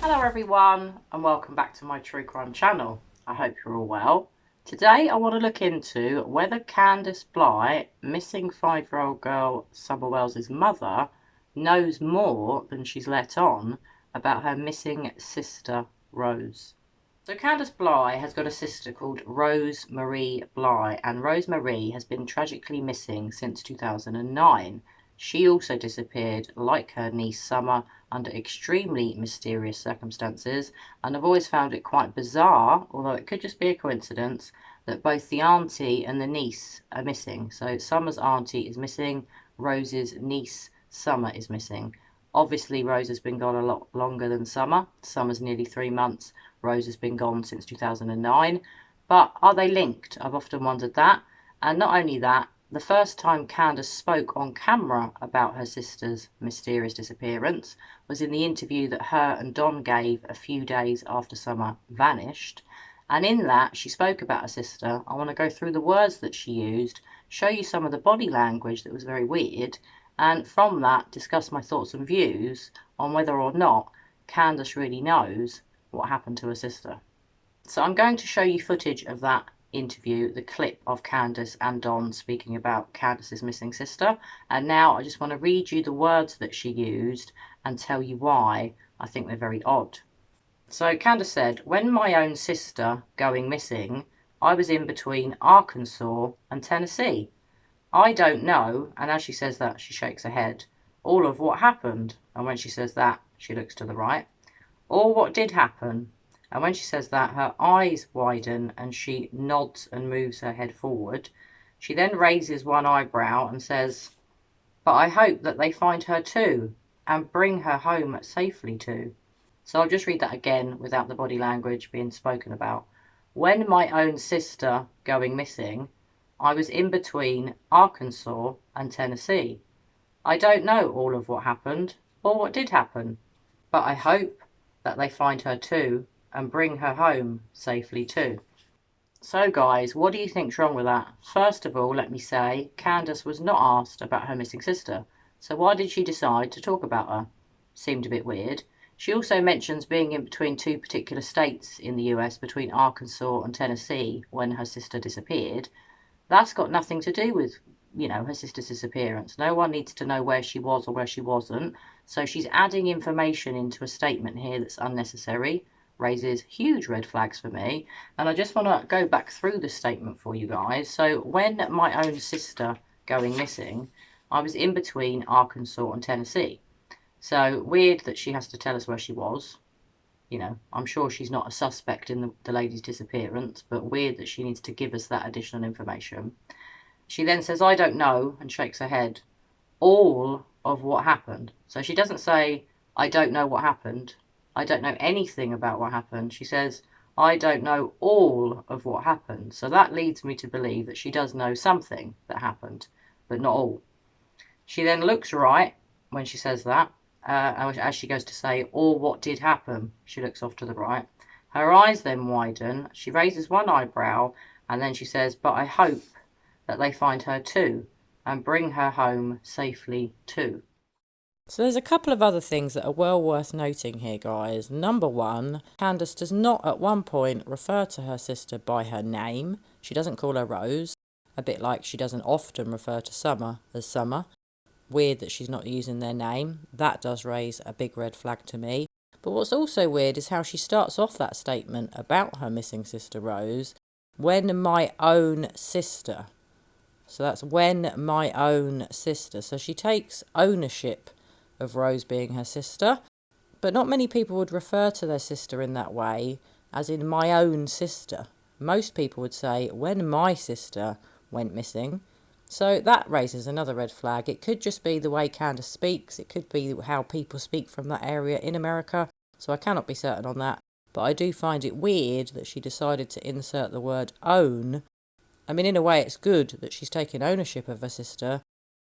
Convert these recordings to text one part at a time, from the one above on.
Hello everyone and welcome back to my true crime channel. I hope you're all well. Today I want to look into whether Candus Bly, missing 5-year-old girl Summer Wells's mother, knows more than she's let on about her missing sister Rose. So Candus Bly has got a sister called Rose Marie Bly, and Rose Marie has been tragically missing since 2009. She also disappeared, like her niece Summer, under extremely mysterious circumstances, and I've always found it quite bizarre, although it could just be a coincidence, that both the auntie and the niece are missing. So Summer's auntie is missing, Rose's niece Summer is missing. Obviously Rose has been gone a lot longer than Summer. Summer's nearly 3 months, Rose has been gone since 2009. But are they linked? I've often wondered that. And not only that, the first time Candace spoke on camera about her sister's mysterious disappearance was in the interview that her and Don gave a few days after Summer vanished. And in that, she spoke about her sister. I want to go through the words that she used, show you some of the body language that was very weird, and from that, discuss my thoughts and views on whether or not Candace really knows what happened to her sister. So I'm going to show you footage of that interview, the clip of Candace and Don speaking about Candace's missing sister, and now I just want to read you the words that she used and tell you why I think they're very odd. So Candace said, "When my own sister going missing, I was in between Arkansas and Tennessee. I don't know," and as she says that, she shakes her head, "all of what happened," and when she says that, she looks to the right, "or what did happen," and when she says that, her eyes widen and she nods and moves her head forward. She then raises one eyebrow and says, "But I hope that they find her too, and bring her home safely too." So I'll just read that again without the body language being spoken about. "When my own sister going missing, I was in between Arkansas and Tennessee. I don't know all of what happened or what did happen, but I hope that they find her too and bring her home safely too." So guys, what do you think's wrong with that? First of all, let me say, Candace was not asked about her missing sister. So why did she decide to talk about her? Seemed a bit weird. She also mentions being in between two particular states in the US, between Arkansas and Tennessee, when her sister disappeared. That's got nothing to do with, her sister's disappearance. No one needs to know where she was or where she wasn't. So she's adding information into a statement here that's unnecessary, raises huge red flags for me. And I just want to go back through the statement for you guys. So when my own sister going missing, I was in between Arkansas and Tennessee. So weird that she has to tell us where she was. I'm sure she's not a suspect in the lady's disappearance, but weird that she needs to give us that additional information. She then says, "I don't know," and shakes her head, "all of what happened." So she doesn't say, "I don't know what happened. I don't know anything about what happened." She says, "I don't know all of what happened." So that leads me to believe that she does know something that happened, but not all. She then looks right when she says that. As she goes to say, "or what did happen," she looks off to the right. Her eyes then widen. She raises one eyebrow and then she says, "But I hope that they find her too and bring her home safely too." So there's a couple of other things that are well worth noting here, guys. Number one, Candace does not at one point refer to her sister by her name. She doesn't call her Rose, a bit like she doesn't often refer to Summer as Summer. Weird that she's not using their name. That does raise a big red flag to me. But what's also weird is how she starts off that statement about her missing sister Rose, "when my own sister." So that's "when my own sister." So she takes ownership of Rose being her sister. But not many people would refer to their sister in that way, as in "my own sister." Most people would say "when my sister went missing." So that raises another red flag. It could just be the way Candace speaks. It could be how people speak from that area in America. So I cannot be certain on that. But I do find it weird that she decided to insert the word "own." I mean, in a way, it's good that she's taking ownership of her sister,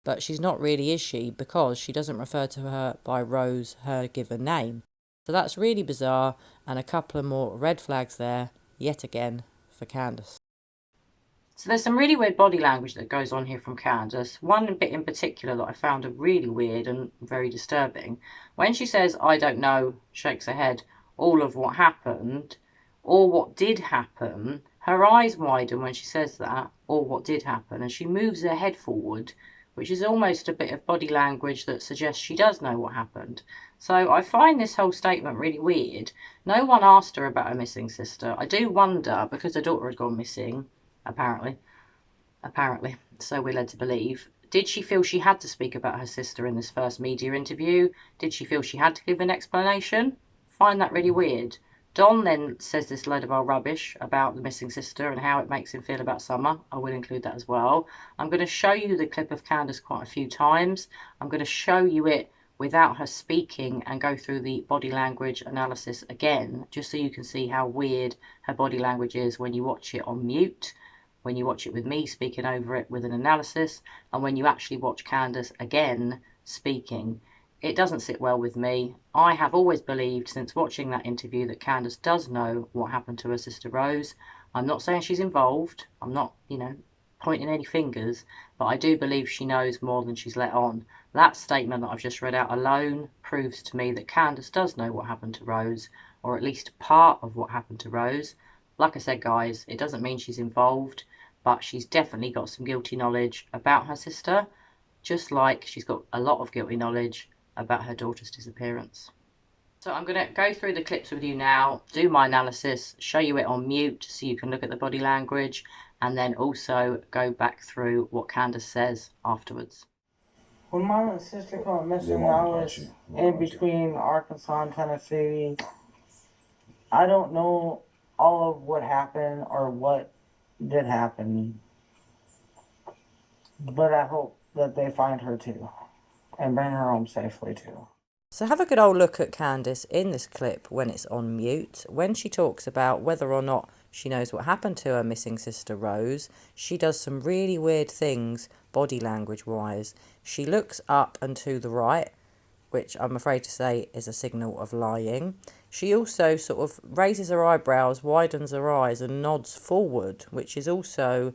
but she's not really, is she? Because she doesn't refer to her by Rose, her given name. So that's really bizarre, and a couple of more red flags there, yet again, for Candace. So there's some really weird body language that goes on here from Candace. One bit in particular that I found really weird and very disturbing. When she says, "I don't know," shakes her head, all of what happened or what did happen. Her eyes widen when she says that, or what did happen, and she moves her head forward, which is almost a bit of body language that suggests she does know what happened. So I find this whole statement really weird. No one asked her about her missing sister. I do wonder, because her daughter had gone missing, apparently, so we're led to believe, did she feel she had to speak about her sister in this first media interview? Did she feel she had to give an explanation? Find that really weird. Don then says this load of old rubbish about the missing sister and how it makes him feel about Summer. I will include that as well. I'm going to show you the clip of Candace quite a few times. I'm going to show you it without her speaking and go through the body language analysis again, just so you can see how weird her body language is when you watch it on mute, when you watch it with me speaking over it with an analysis, and when you actually watch Candace again speaking. It doesn't sit well with me. I have always believed since watching that interview that Candace does know what happened to her sister Rose. I'm not saying she's involved. I'm not, pointing any fingers, but I do believe she knows more than she's let on. That statement that I've just read out alone proves to me that Candace does know what happened to Rose, or at least part of what happened to Rose. Like I said, guys, it doesn't mean she's involved, but she's definitely got some guilty knowledge about her sister, just like she's got a lot of guilty knowledge about her daughter's disappearance. So I'm going to go through the clips with you now, do my analysis, show you it on mute so you can look at the body language, and then also go back through what Candace says afterwards. When my sister went missing, I was in between Arkansas and Tennessee. I don't know all of what happened or what did happen, but I hope that they find her too and bring her home safely too. So have a good old look at Candace in this clip when it's on mute. When she talks about whether or not she knows what happened to her missing sister Rose, she does some really weird things body language wise. She looks up and to the right, which I'm afraid to say is a signal of lying. She also sort of raises her eyebrows, widens her eyes and nods forward, which is also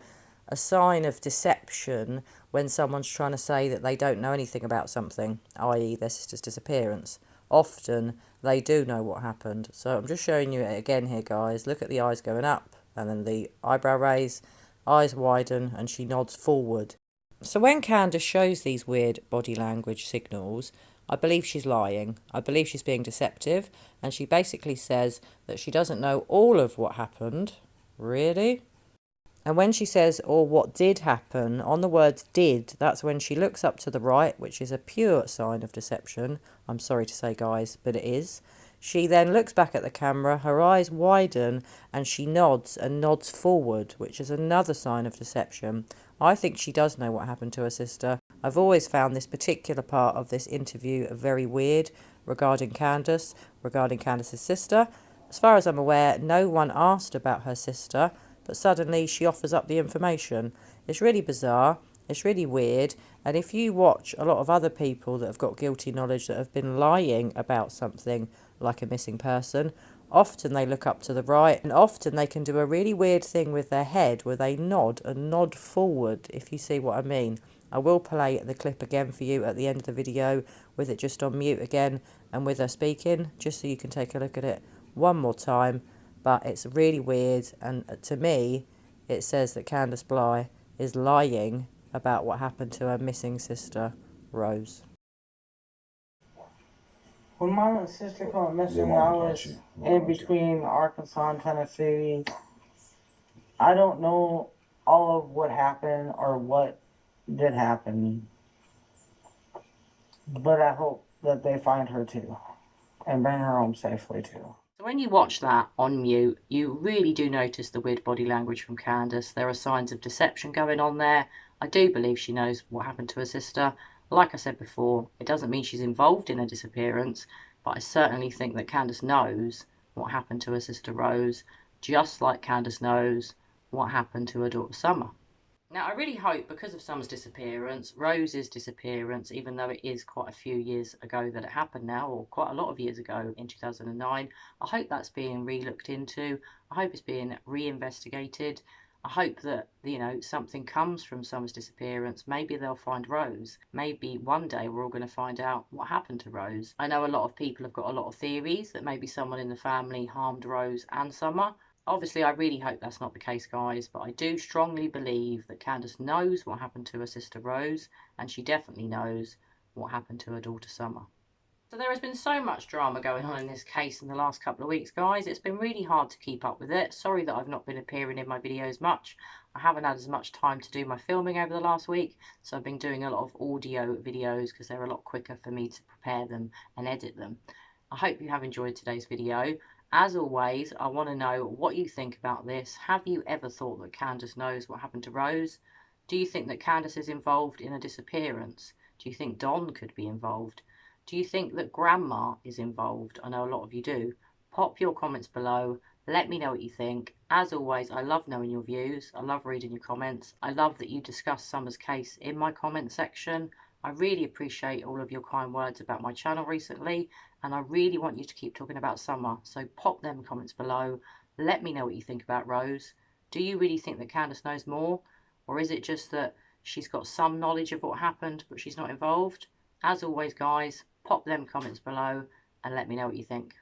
a sign of deception when someone's trying to say that they don't know anything about something, i.e. their sister's disappearance. Often they do know what happened. So I'm just showing you it again here, guys. Look at the eyes going up and then the eyebrow raise, eyes widen, and she nods forward. So when Candace shows these weird body language signals, I believe she's lying. I believe she's being deceptive, and she basically says that she doesn't know all of what happened. Really? And when she says, or what did happen, on the words did, that's when she looks up to the right, which is a pure sign of deception. I'm sorry to say, guys, but it is. She then looks back at the camera, her eyes widen, and she nods and nods forward, which is another sign of deception. I think she does know what happened to her sister. I've always found this particular part of this interview very weird regarding Candace, regarding Candace's sister. As far as I'm aware, no one asked about her sister, but suddenly she offers up the information. It's really bizarre, it's really weird, and if you watch a lot of other people that have got guilty knowledge that have been lying about something, like a missing person, often they look up to the right, and often they can do a really weird thing with their head where they nod and nod forward, if you see what I mean. I will play the clip again for you at the end of the video with it just on mute again and with her speaking, just so you can take a look at it one more time. But it's really weird, and to me it says that Candus Bly is lying about what happened to her missing sister Rose. When my sister went missing, I was in between Arkansas and Tennessee. I don't know all of what happened or what did happen, but I hope that they find her too and bring her home safely too. So when you watch that on mute, you really do notice the weird body language from Candace. There are signs of deception going on there. I do believe she knows what happened to her sister. Like I said before, it doesn't mean she's involved in her disappearance, but I certainly think that Candace knows what happened to her sister Rose, just like Candace knows what happened to her daughter Summer. Now, I really hope, because of Summer's disappearance, Rose's disappearance, even though it is quite a few years ago that it happened now, or quite a lot of years ago in 2009, I hope that's being re-looked into. I hope it's being re-investigated. I hope that, something comes from Summer's disappearance. Maybe they'll find Rose. Maybe one day we're all going to find out what happened to Rose. I know a lot of people have got a lot of theories that maybe someone in the family harmed Rose and Summer. Obviously, I really hope that's not the case, guys, but I do strongly believe that Candace knows what happened to her sister Rose, and she definitely knows what happened to her daughter Summer. So there has been so much drama going on in this case in the last couple of weeks, guys. It's been really hard to keep up with it. Sorry that I've not been appearing in my videos much. I haven't had as much time to do my filming over the last week, so I've been doing a lot of audio videos because they're a lot quicker for me to prepare them and edit them. I hope you have enjoyed today's video. As always, I want to know what you think about this. Have you ever thought that Candace knows what happened to Rose? Do you think that Candace is involved in a disappearance? Do you think Don could be involved? Do you think that Grandma is involved? I know a lot of you do. Pop your comments below. Let me know what you think. As always, I love knowing your views. I love reading your comments. I love that you discuss Summer's case in my comment section. I really appreciate all of your kind words about my channel recently, and I really want you to keep talking about Summer. So pop them comments below. Let me know what you think about Rose. Do you really think that Candace knows more? Or is it just that she's got some knowledge of what happened, but she's not involved? As always, guys, pop them comments below and let me know what you think.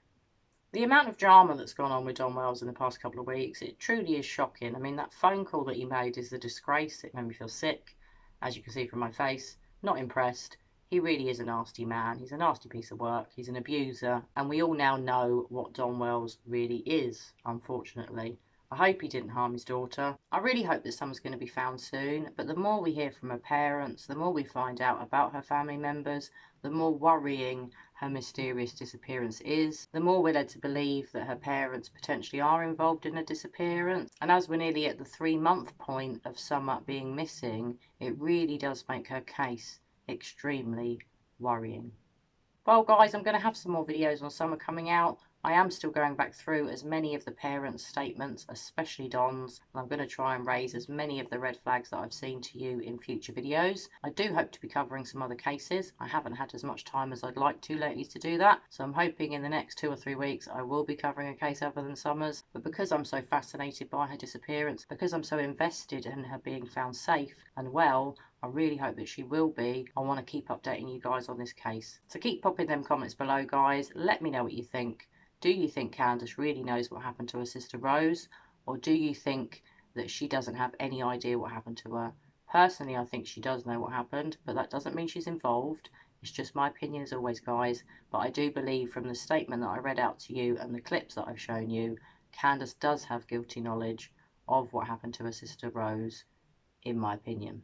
The amount of drama that's gone on with Don Wells in the past couple of weeks, it truly is shocking. I mean, that phone call that he made is a disgrace. It made me feel sick, as you can see from my face. Not impressed. He really is a nasty man. He's a nasty piece of work. He's an abuser. And we all now know what Don Wells really is, unfortunately. I hope he didn't harm his daughter. I really hope that Summer's going to be found soon, but the more we hear from her parents, the more we find out about her family members, the more worrying her mysterious disappearance is, the more we're led to believe that her parents potentially are involved in a disappearance. And as we're nearly at the 3-month point of Summer being missing, it really does make her case extremely worrying. Well, guys, I'm going to have some more videos on Summer coming out. I am still going back through as many of the parents' statements, especially Don's, and I'm going to try and raise as many of the red flags that I've seen to you in future videos. I do hope to be covering some other cases. I haven't had as much time as I'd like to lately to do that, so I'm hoping in the next 2 or 3 weeks I will be covering a case other than Summer's. But because I'm so fascinated by her disappearance, because I'm so invested in her being found safe and well, I really hope that she will be. I want to keep updating you guys on this case. So keep popping them comments below, guys. Let me know what you think. Do you think Candace really knows what happened to her sister Rose? Or do you think that she doesn't have any idea what happened to her? Personally, I think she does know what happened, but that doesn't mean she's involved. It's just my opinion as always, guys. But I do believe from the statement that I read out to you and the clips that I've shown you, Candace does have guilty knowledge of what happened to her sister Rose, in my opinion.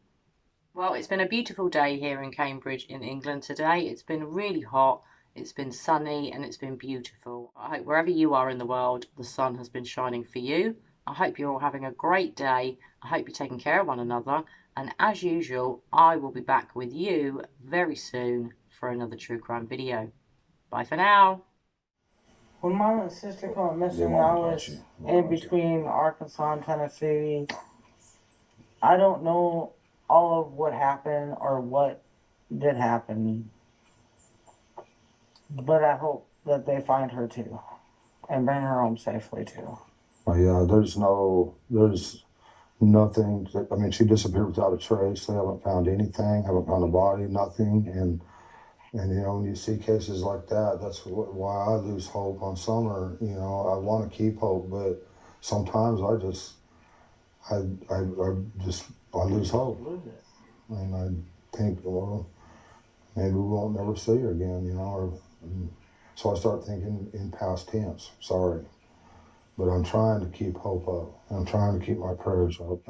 Well, it's been a beautiful day here in Cambridge in England today. It's been really hot. It's been sunny and it's been beautiful. I hope wherever you are in the world, the sun has been shining for you. I hope you're all having a great day. I hope you're taking care of one another. And as usual, I will be back with you very soon for another true crime video. Bye for now. When Mom and sister went missing, I was in between Arkansas and Tennessee. I don't know all of what happened or what did happen. But I hope that they find her too and bring her home safely too. Oh yeah, there's nothing. I mean, she disappeared without a trace. They haven't found anything, haven't found a body, nothing. And you know, when you see cases like that, that's why I lose hope on Summer. You know, I want to keep hope, but sometimes I lose hope. And I think, well, maybe we won't never see her again, you know. So I start thinking in past tense, sorry. But I'm trying to keep hope up. I'm trying to keep my prayers up.